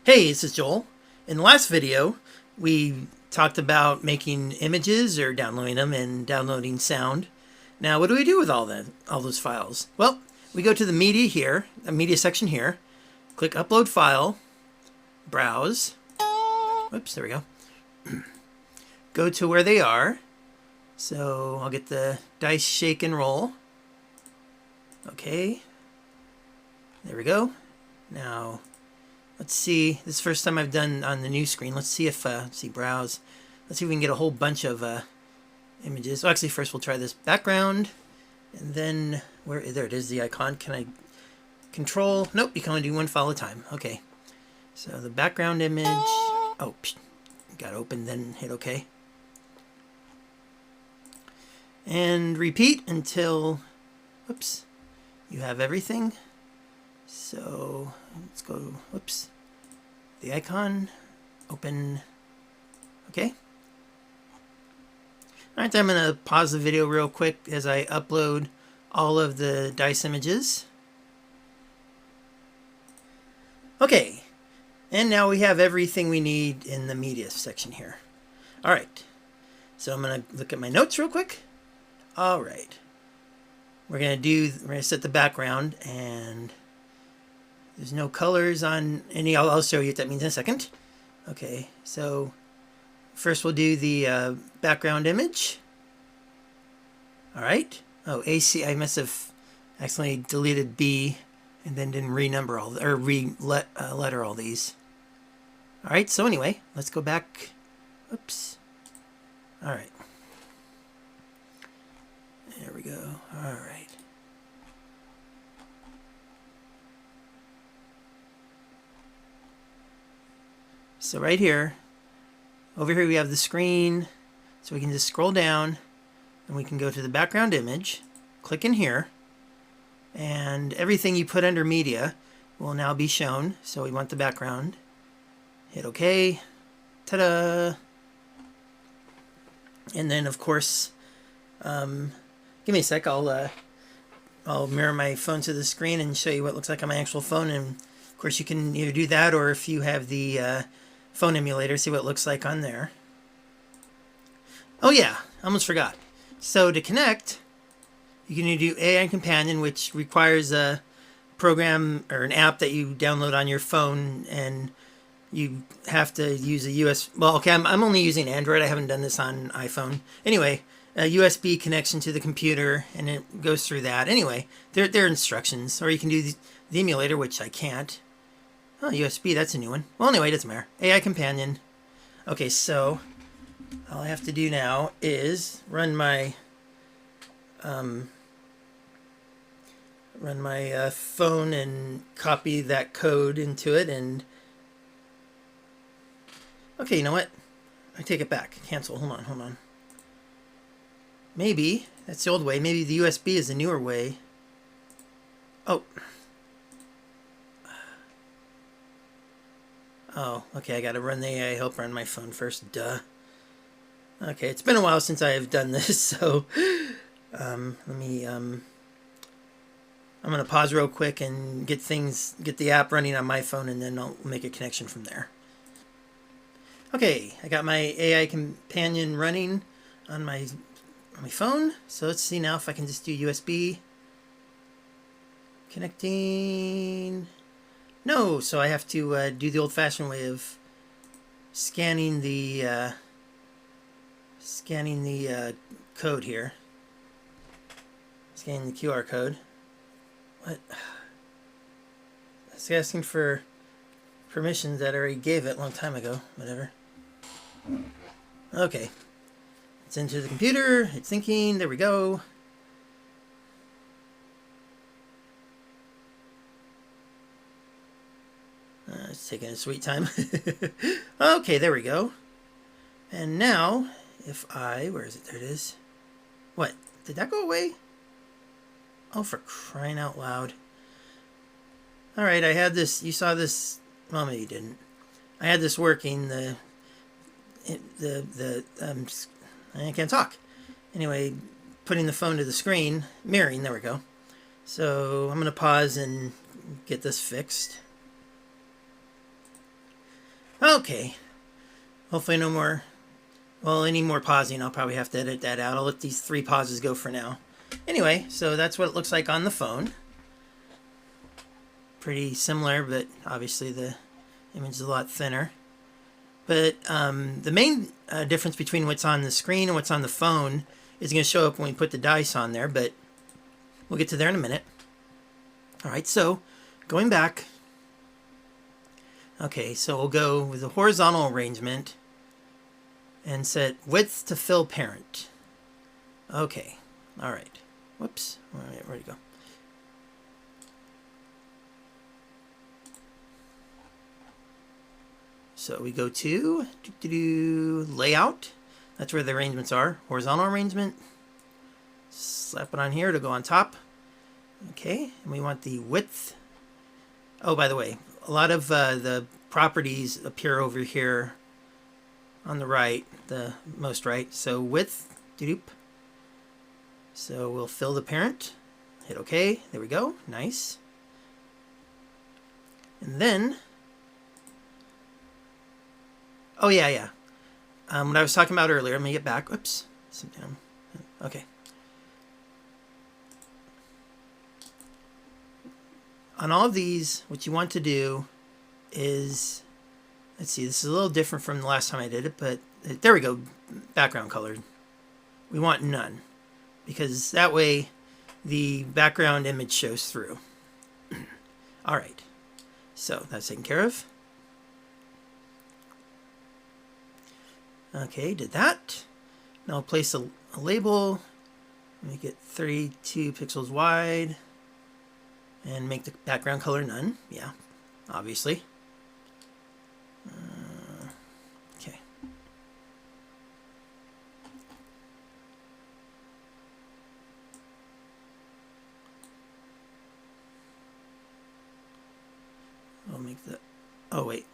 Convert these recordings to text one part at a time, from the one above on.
Hey, this is Joel. In the last video, we talked about making images or downloading them and downloading sound. Now, what do we do with all those files? Well, we go to the media here, the media section here, click Upload File, Browse. Whoops, there we go. Go to where they are. So I'll get the Dice Shake and Roll. Okay. There we go. Now, let's see. This is the first time I've done on the new screen. Let's see if, let's see, browse. Let's see if we can get a whole bunch of images. Well, actually, first we'll try this background. And then, there it is, the icon. Can I control? Nope, you can only do one file at a time. Okay. So the background image. Oh, got to open, then hit OK. And repeat until, whoops, you have everything. So let's go, whoops, the icon, open, okay. All right, I'm going to pause the video real quick as I upload all of the dice images. Okay, and now we have everything we need in the media section here. All right, so I'm going to look at my notes real quick. All right, we're going to set the background, and there's no colors on any. I'll show you what that means in a second. Okay, so first we'll do the background image. All right. Oh, AC. I must have accidentally deleted B and then didn't renumber all, or letter all these. All right. So anyway, let's go back. Oops. All right. There we go. All right. So right here, over here we have the screen, so we can just scroll down and we can go to the background image, click in here, and everything you put under media will now be shown. So we want the background, hit OK, ta-da! And then of course, give me a sec, I'll mirror my phone to the screen and show you what it looks like on my actual phone, and of course you can either do that, or if you have the phone emulator, see what it looks like on there. Oh yeah, I almost forgot. So to connect, you can do AI Companion, which requires a program or an app that you download on your phone, and you have to use a well, okay, I'm only using Android. I haven't done this on iPhone. Anyway, a USB connection to the computer, and it goes through that. Anyway, there are instructions, or you can do the emulator, which I can't. Oh, USB, that's a new one. Well, anyway, it doesn't matter. AI Companion. Okay, so all I have to do now is run my phone and copy that code into it. And okay, you know what? I take it back. Cancel. Hold on. Maybe that's the old way. Maybe the USB is the newer way. Oh. Oh, okay, I gotta run the AI helper on my phone first, duh. Okay, it's been a while since I have done this, so I'm gonna pause real quick and get the app running on my phone, and then I'll make a connection from there. Okay, I got my AI Companion running on my phone, so let's see now if I can just do USB. Connecting. No, so I have to do the old-fashioned way of scanning the code here. Scanning the QR code. What? It's asking for permissions that I already gave it a long time ago. Whatever. Okay. It's into the computer. It's thinking. There we go. It's taking a sweet time. Okay, there we go. And now, if where is it? There it is. What? Did that go away? Oh, for crying out loud. Alright, I had this, you saw this, well, maybe you didn't. I had this working, I can't talk. Anyway, putting the phone to the screen, mirroring, there we go. So I'm going to pause and get this fixed. Okay. Hopefully no more, well, any more pausing, I'll probably have to edit that out. I'll let these 3 pauses go for now. Anyway, so that's what it looks like on the phone. Pretty similar, but obviously the image is a lot thinner. But the main difference between what's on the screen and what's on the phone is going to show up when we put the dice on there, but we'll get to there in a minute. All right, so going back. Okay, so we'll go with the horizontal arrangement and set width to fill parent. Okay, all right. Whoops, all right, where'd it go? So we go to layout. That's where the arrangements are. Horizontal arrangement. Slap it on here to go on top. Okay, and we want the width. Oh, by the way, a lot of the properties appear over here on the right, the most right. So width, so we'll fill the parent. Hit OK. There we go. Nice. And then, oh yeah. What I was talking about earlier. Let me get back. Oops. Okay. On all of these, what you want to do is, let's see, this is a little different from the last time I did it, but there we go, background colored. We want none, because that way the background image shows through. All right, so that's taken care of. Okay, did that. Now I'll place a label, make it 32 pixels wide. And make the background color none. Yeah, obviously. Okay. I'll make the... Oh, wait.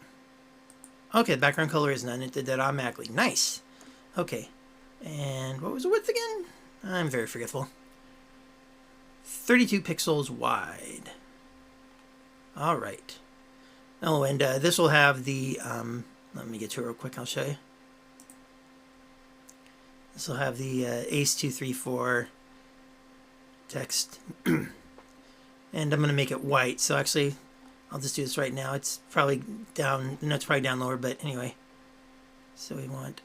Okay, the background color is none. It did that automatically. Nice. Okay. And what was the width again? I'm very forgetful. 32 pixels wide. All right. Oh, and this will have the, let me get to it real quick, I'll show you. This will have the ACE234 text. And I'm going to make it white. So actually, I'll just do this right now. It's probably down, no, it's probably down lower, but anyway. So we want,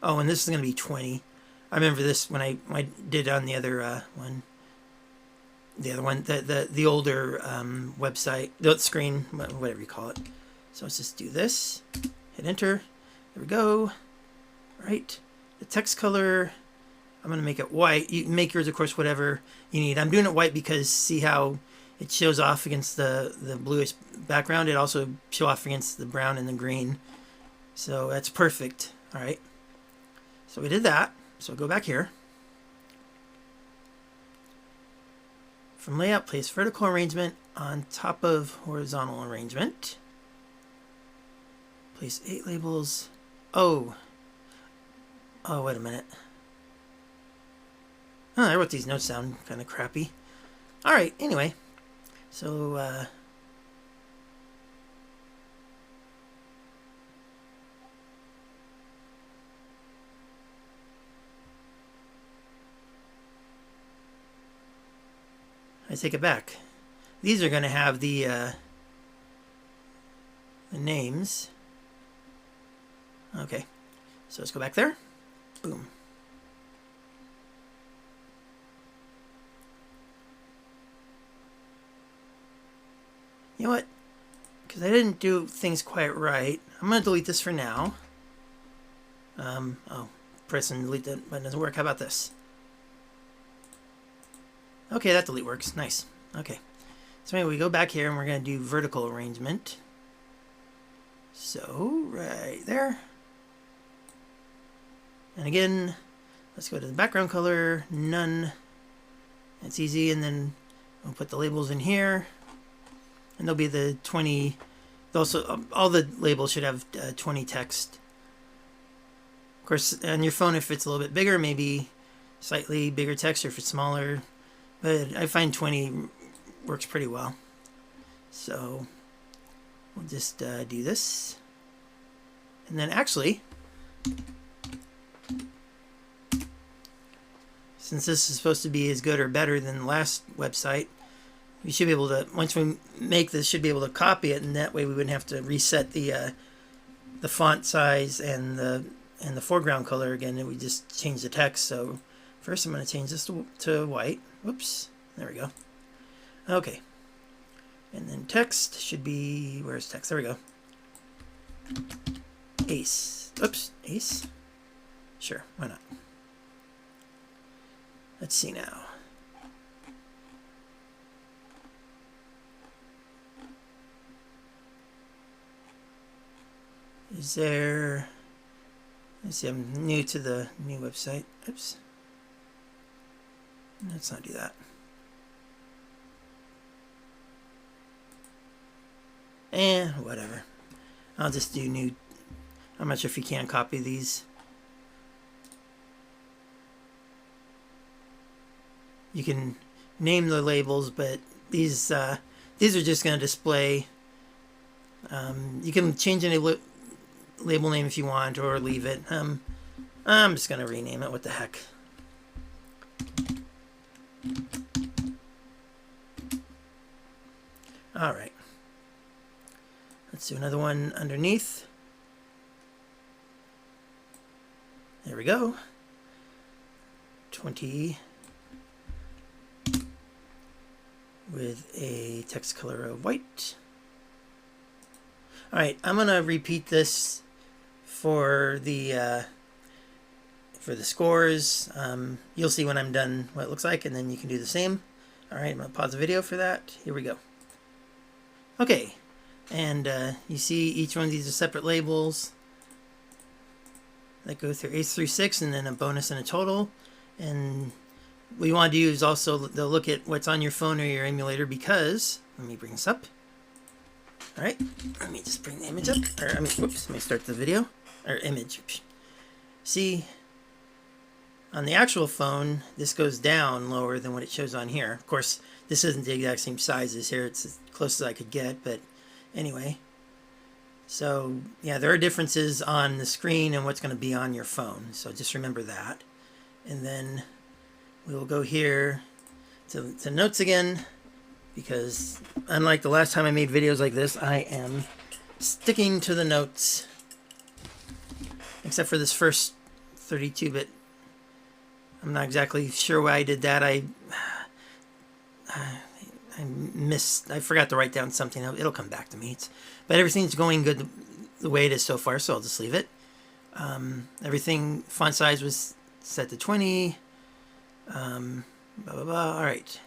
oh, and this is going to be 20. I remember this when I did it on the other one. The other one, the older website, the screen, whatever you call it. So let's just do this. Hit enter. There we go. All right. The text color, I'm going to make it white. You can make yours, of course, whatever you need. I'm doing it white because see how it shows off against the bluish background. It also shows off against the brown and the green. So that's perfect. All right. So we did that. So go back here. From layout, place vertical arrangement on top of horizontal arrangement. Place 8 labels. Oh, wait a minute. Oh, I wrote these notes down kind of crappy. All right, anyway. So, I take it back. These are going to have the names. Okay, so let's go back there. Boom. You know what? Because I didn't do things quite right, I'm going to delete this for now. Oh, press and delete that button doesn't work. How about this? Okay, that delete works. Nice. Okay. So anyway, we go back here and we're going to do vertical arrangement. So, right there. And again, let's go to the background color, none. It's easy, and then we'll put the labels in here. And there'll be the 20, also all the labels should have 20 text. Of course, on your phone, if it's a little bit bigger, maybe slightly bigger text, or if it's smaller. But I find 20 works pretty well. So we'll just do this. And then actually, since this is supposed to be as good or better than the last website, we should be able to, once we make this, should be able to copy it, and that way we wouldn't have to reset the font size and the foreground color again, and we just change the text. So first I'm going to change this to white. Whoops, there we go. Okay, and then text should be, where's text? There we go. Ace. Oops, Ace. Sure, why not? Let's see now. Is there... Let's see, I'm new to the new website. Oops. Let's not do that. Whatever. I'll just do new. I'm not sure if you can copy these. You can name the labels, but these are just going to display. You can change any label name if you want, or leave it. I'm just going to rename it. What the heck? All right. Let's do another one underneath. There we go. 20 with a text color of white. All right, I'm gonna repeat this for the scores. You'll see when I'm done what it looks like, and then you can do the same. All right, I'm gonna pause the video for that. Here we go. Okay, and you see each one of these are separate labels that go through Ace through 6, and then a bonus and a total. And what you want to do is also they'll look at what's on your phone or your emulator, because, let me bring this up. All right, let me just bring the image up. Whoops, let me start the video, or image. See, on the actual phone, this goes down lower than what it shows on here. Of course, this isn't the exact same size as here. It's as close as I could get, but anyway. So, yeah, there are differences on the screen and what's going to be on your phone. So just remember that. And then we will go here to notes again, because unlike the last time I made videos like this, I am sticking to the notes. Except for this first 32-bit. I'm not exactly sure why I did that. I forgot to write down something. It'll come back to me. But everything's going good the way it is so far, so I'll just leave it. Everything, font size was set to 20. Blah, blah, blah. All right.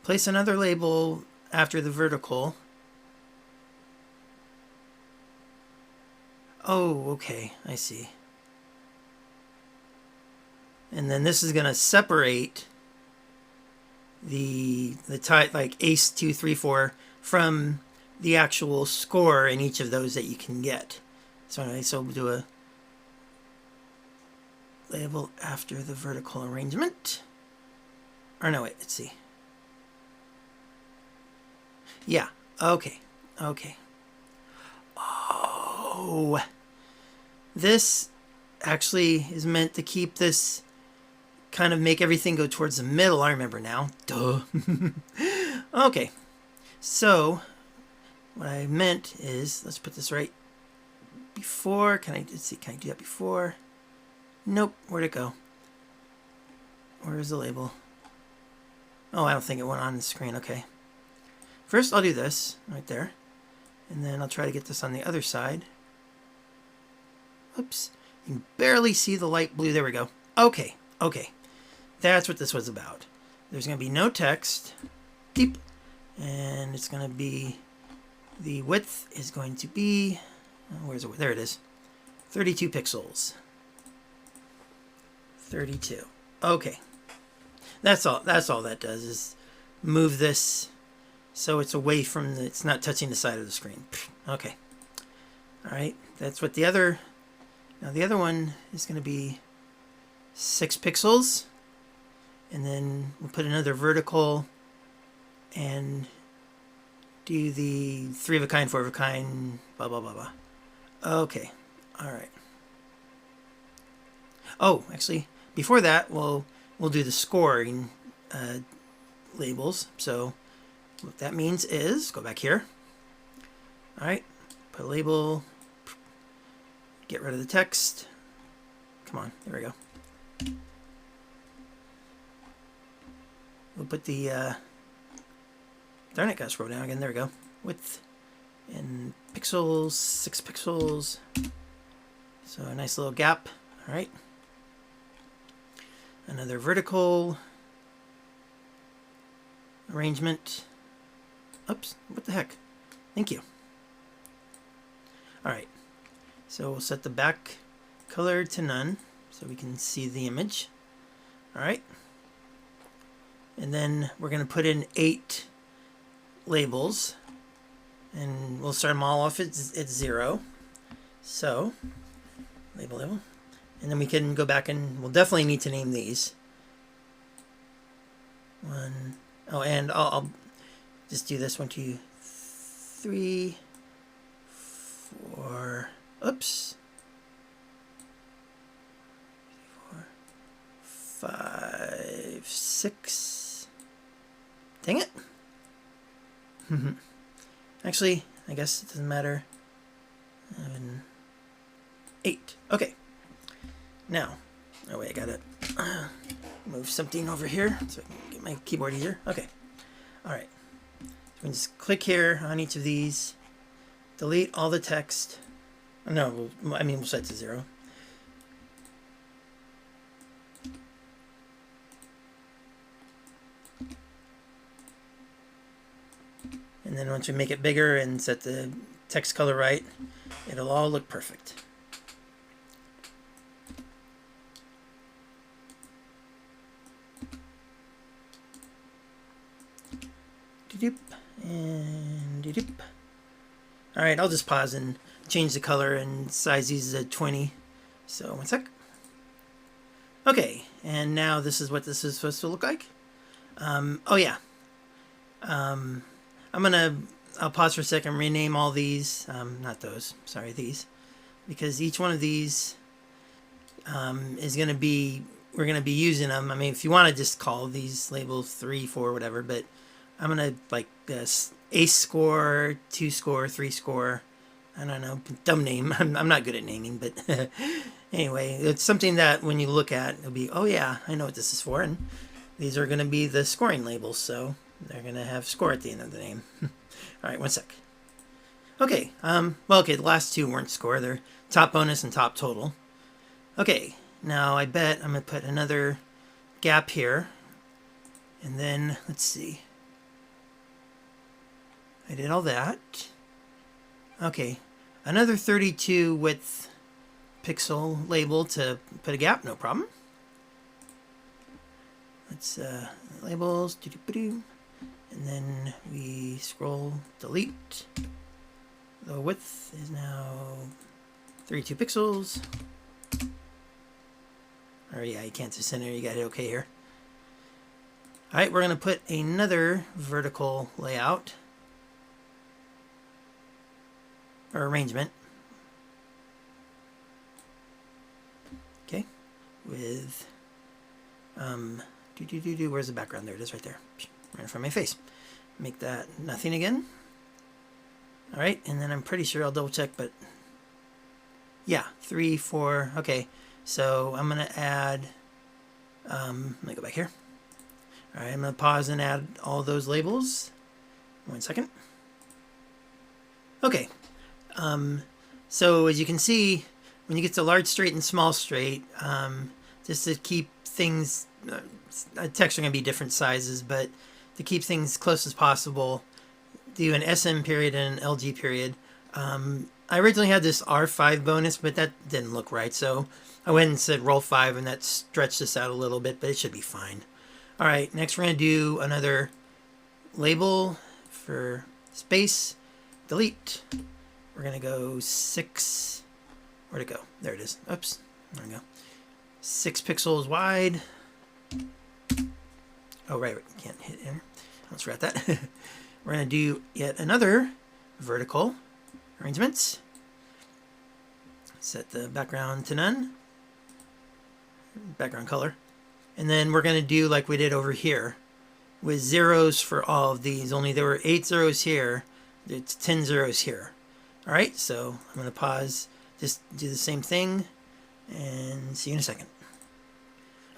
Place another label after the vertical. Oh, okay. I see. And then this is going to separate the type, like Ace 2, 3, 4, from the actual score in each of those that you can get. So anyway, so we'll do a label after the vertical arrangement. Or no, wait, let's see. Yeah, okay, okay. Oh, this actually is meant to keep this, kind of make everything go towards the middle. I remember now. Duh. Okay, so what I meant is, let's put this right before. Let's see, can I do that before? Nope, where'd it go? Where is the label? Oh, I don't think it went on the screen. Okay. First, I'll do this right there, and then I'll try to get this on the other side. Oops. You can barely see the light blue. There we go. Okay, okay. That's what this was about. There's going to be no text. Deep. And it's going to be, the width is going to be, where's it? There it is. 32 pixels. 32. Okay. That's all that does, is move this so it's away from it's not touching the side of the screen. Okay. All right. That's what the other, now the other one is going to be 6 pixels. And then we'll put another vertical and do the 3 of a kind, 4 of a kind, blah, blah, blah, blah. Okay. All right. Oh, actually, before that, we'll do the scoring labels. So what that means is, go back here. All right, put a label, get rid of the text. Come on, there we go. We'll put the, darn it, gotta scroll down again, there we go. Width in pixels, 6 pixels. So a nice little gap, all right. Another vertical arrangement. Oops, what the heck? Thank you. All right, so we'll set the back color to none so we can see the image. All right, and then we're going to put in 8 labels, and we'll start them all off at 0. So label, and then we can go back and we'll definitely need to name these. Oh, and I'll just do this 1, 2, 3, 4. Oops. 4, 5, 6. Dang it. Actually, I guess it doesn't matter. 7, 8. Okay. Now, oh wait, I gotta move something over here so I can get my keyboard easier. Okay. All right. So we can just click here on each of these, delete all the text. No, we'll set it to 0. And then once we make it bigger and set the text color right, it'll all look perfect. And all right, I'll just pause and change the color and size these to 20. So 1 sec. Okay, and now this is what this is supposed to look like. Oh yeah. I'll pause for a second, rename all these, not those, sorry, these, because each one of these is going to be, we're going to be using them. I mean, if you want to just call these labels 3, 4, whatever, but I'm going to like this ace score, 2 score, 3 score. I don't know, dumb name. I'm not good at naming, but anyway, it's something that when you look at, it'll be, oh yeah, I know what this is for. And these are going to be the scoring labels. So they're going to have score at the end of the name. All right, 1 sec. Okay, well, okay, the last 2 weren't score. They're top bonus and top total. Okay, now I bet I'm going to put another gap here. And then, let's see. I did all that. Okay, another 32 width pixel label to put a gap, no problem. Let's labels, and then we scroll, delete. The width is now 32 pixels. Or yeah, you can't just center, you got it okay here. All right, we're gonna put another vertical layout. Or arrangement. Okay, with where's the background? There it is, right there, right in front of my face. Make that nothing again. All right, and then I'm pretty sure I'll double check, but yeah, 3, 4. Okay, so I'm gonna add. Let me go back here. All right, I'm gonna pause and add all those labels. 1 second. Okay. So as you can see, when you get to large straight and small straight, just to keep things, text are going to be different sizes, but to keep things close as possible, do an SM period and an LG period. I originally had this R5 bonus, but that didn't look right, so I went and said roll 5, and that stretched this out a little bit, but it should be fine. All right, next we're going to do another label for space, delete. We're going to go 6, where'd it go? There it is. Oops, there we go. 6 pixels wide. Oh, right, can't hit enter. I almost forgot that. We're going to do yet another vertical arrangements. Set the background to none. Background color. And then we're going to do like we did over here with zeros for all of these. Only there were 8 zeros here. It's 10 zeros here. All right, so I'm going to pause, just do the same thing, and see you in a second.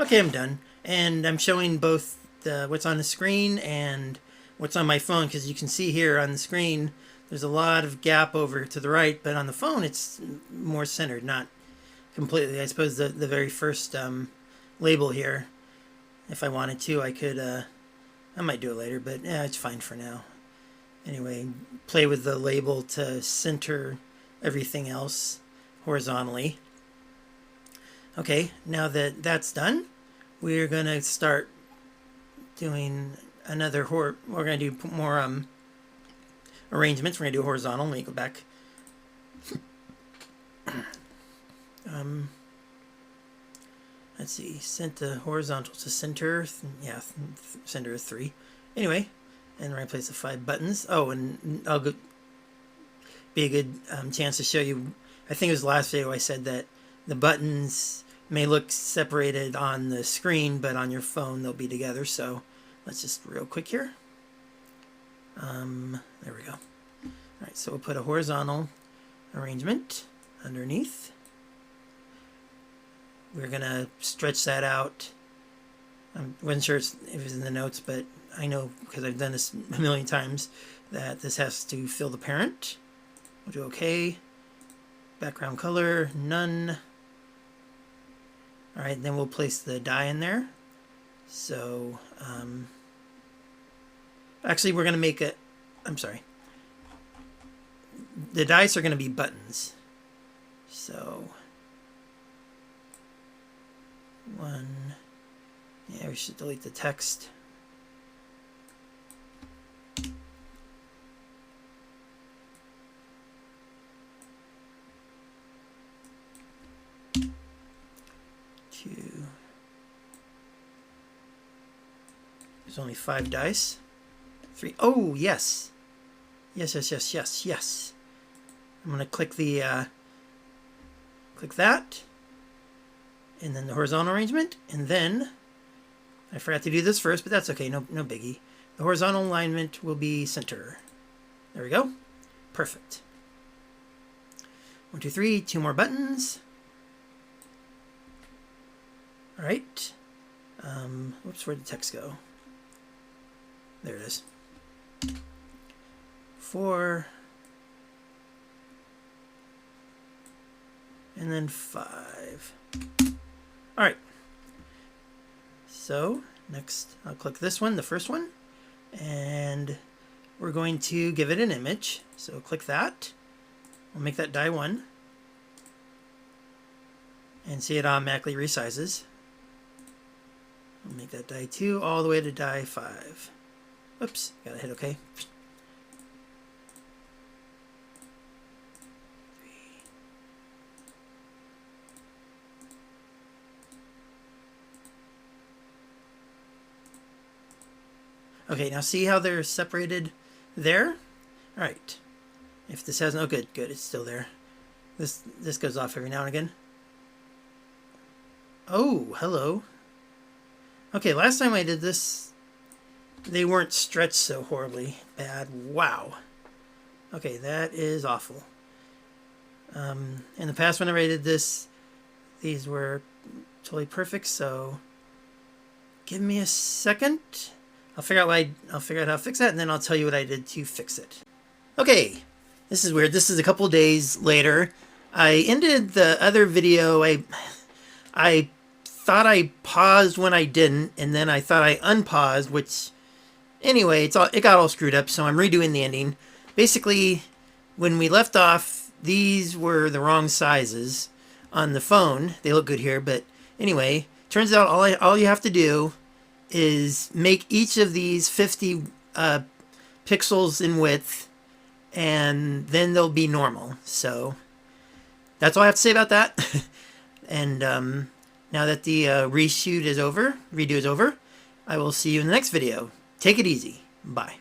Okay, I'm done. And I'm showing both what's on the screen and what's on my phone, because you can see here on the screen there's a lot of gap over to the right, but on the phone it's more centered, not completely. I suppose the very first label here, if I wanted to, I could, I might do it later, but yeah, it's fine for now. Anyway, play with the label to center everything else horizontally. Okay, now that that's done, we're going to start doing another we're going to do more arrangements. We're going to do horizontal. Let me go back. Let's see, set the horizontal to center. Yeah, center of 3. Anyway, and we're going to place the 5 buttons. Oh, and I'll go be a good chance to show you. I think it was the last video I said that the buttons may look separated on the screen, but on your phone they'll be together. So let's just real quick here. There we go. All right, so we'll put a horizontal arrangement underneath. We're gonna stretch that out. I wasn't sure if it was in the notes, but I know because I've done this a million times that this has to fill the parent. We'll do OK. Background color, none. All right, then we'll place the die in there. So, actually, we're going to make it, I'm sorry. The dice are going to be buttons. So, 1, yeah, we should delete the text. There's only 5 dice. 3. Oh, yes. Yes, yes, yes, yes, yes. I'm going to click the, click that. And then the horizontal arrangement. And then, I forgot to do this first, but that's okay. No biggie. The horizontal alignment will be center. There we go. Perfect. 1, 2, 3. 2 more buttons. All right. Whoops, where'd the text go? There it is. 4. And then 5. All right. So next I'll click this one, the first one, and we're going to give it an image. So click that. We'll make that die 1. And see it automatically resizes. We'll make that die 2 all the way to die 5. Oops, gotta hit OK. 3. Okay, now see how they're separated there? All right. If this hasn't, oh good, it's still there. This goes off every now and again. Oh, hello. Okay, last time I did this, they weren't stretched so horribly bad. Wow. Okay, that is awful. In the past, whenever I did this, these were totally perfect. So, give me a second. I'll figure out how to fix that, and then I'll tell you what I did to fix it. Okay, this is weird. This is a couple days later. I ended the other video. I thought I paused when I didn't, and then I thought I unpaused, which anyway, it got all screwed up, so I'm redoing the ending. Basically, when we left off, these were the wrong sizes on the phone. They look good here, but anyway, turns out all you have to do is make each of these 50 pixels in width, and then they'll be normal. So that's all I have to say about that. And now that the redo is over, I will see you in the next video. Take it easy. Bye.